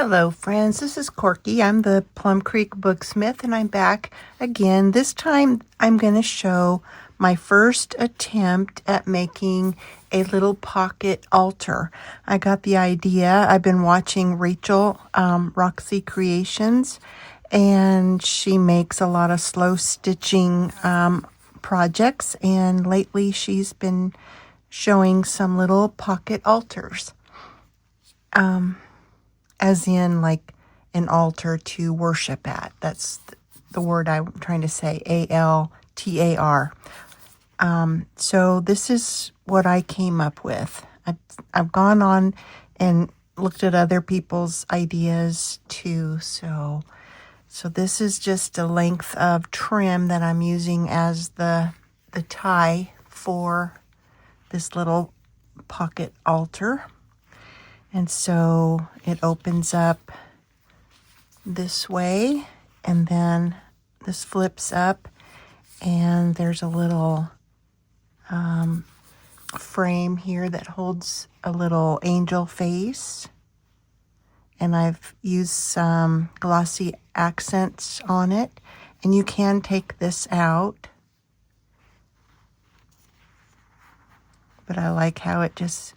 Hello friends, this is Corky. I'm the Plum Creek Booksmith and I'm back again. This time I'm going to show my first attempt at making a little pocket altar. I got the idea. I've been watching Rachel, Roxy Creations, and she makes a lot of slow stitching projects, and lately she's been showing some little pocket altars. As in like an altar to worship at. That's the word I'm trying to say, A-L-T-A-R. So this is what I came up with. I've gone on and looked at other people's ideas too. So this is just a length of trim that I'm using as the tie for this little pocket altar. And so it opens up this way, and then this flips up, and there's a little frame here that holds a little angel face. And I've used some glossy accents on it, and you can take this out. But I like how it just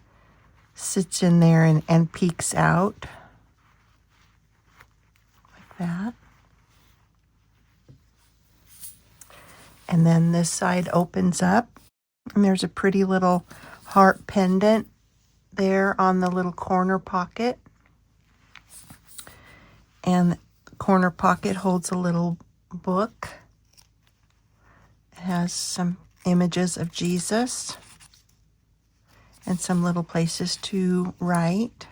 sits in there and peeks out like that. And then this side opens up, and there's a pretty little heart pendant there on the little corner pocket. And the corner pocket holds a little book. It has some images of Jesus and some little places to write.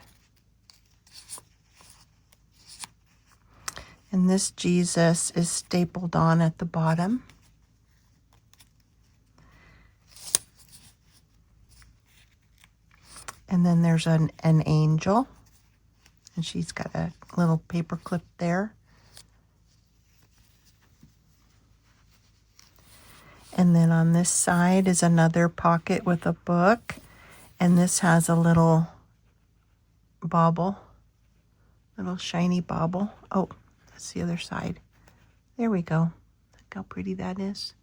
And this Jesus is stapled on at the bottom. And then there's an angel, and she's got a little paper clip there. And then on this side is another pocket with a book. And this has a little bauble, little shiny bauble. Oh, that's the other side. There we go. Look how pretty that is.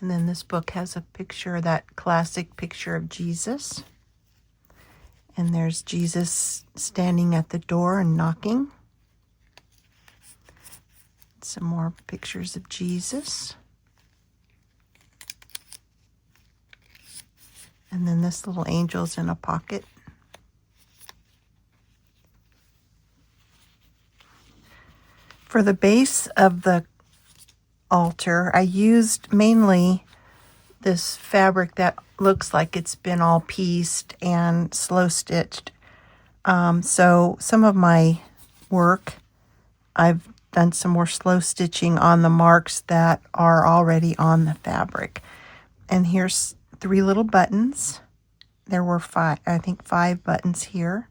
And then this book has a picture, that classic picture of Jesus. And there's Jesus standing at the door and knocking. Some more pictures of Jesus. And then this little angel's in a pocket. For the base of the altar, I used mainly this fabric that looks like it's been all pieced and slow stitched. So some of my work, I've done some more slow stitching on the marks that are already on the fabric. And here's 3 little buttons. There were 5 buttons here.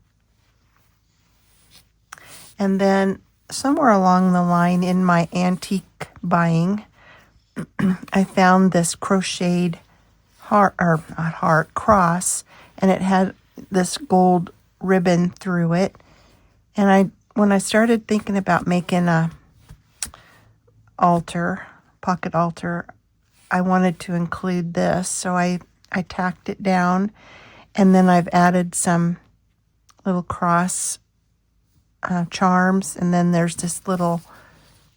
And then somewhere along the line in my antique buying, I found this crocheted cross, and it had this gold ribbon through it. And when I started thinking about making a pocket altar, I wanted to include this, so I tacked it down, and then I've added some little cross charms, and then there's this little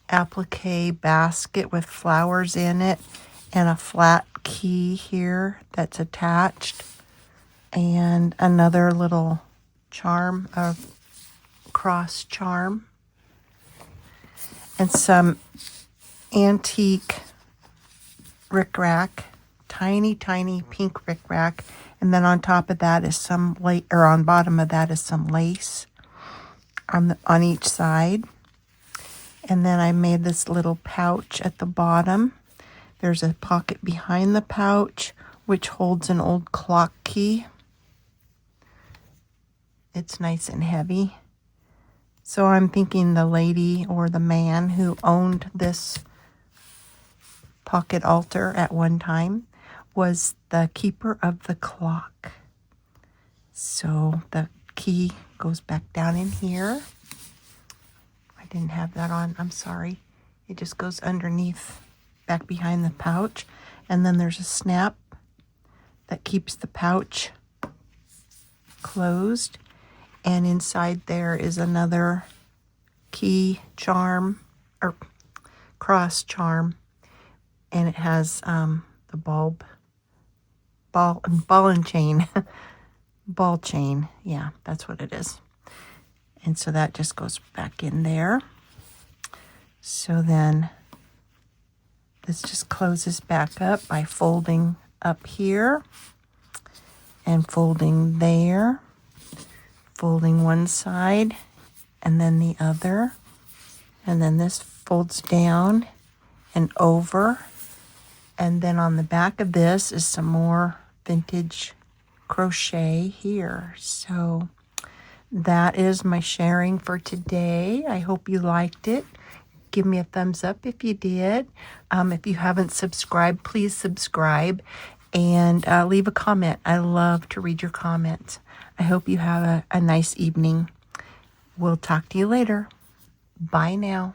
applique basket with flowers in it, and a flat key here that's attached, and another little charm, a cross charm, and some antique rickrack, tiny pink rickrack, and then on top of that is some lace, or on bottom of that is some lace on each side. And then I made this little pouch at the bottom. There's a pocket behind the pouch which holds an old clock key. It's nice and heavy. So I'm thinking the lady or the man who owned this pocket altar at one time was the keeper of the clock. So the key goes back down in here. I didn't have that on. I'm sorry. It just goes underneath, back behind the pouch. And then there's a snap that keeps the pouch closed. And inside there is another key charm, or cross charm. And it has the ball and chain. Ball chain. Yeah, that's what it is. And so that just goes back in there. So then this just closes back up by folding up here and folding there, folding one side and then the other. And then this folds down and over. And then on the back of this is some more vintage crochet here. So that is my sharing for today. I hope you liked it. Give me a thumbs up if you did. If you haven't subscribed, please subscribe and leave a comment. I love to read your comments. I hope you have a nice evening. We'll talk to you later. Bye now.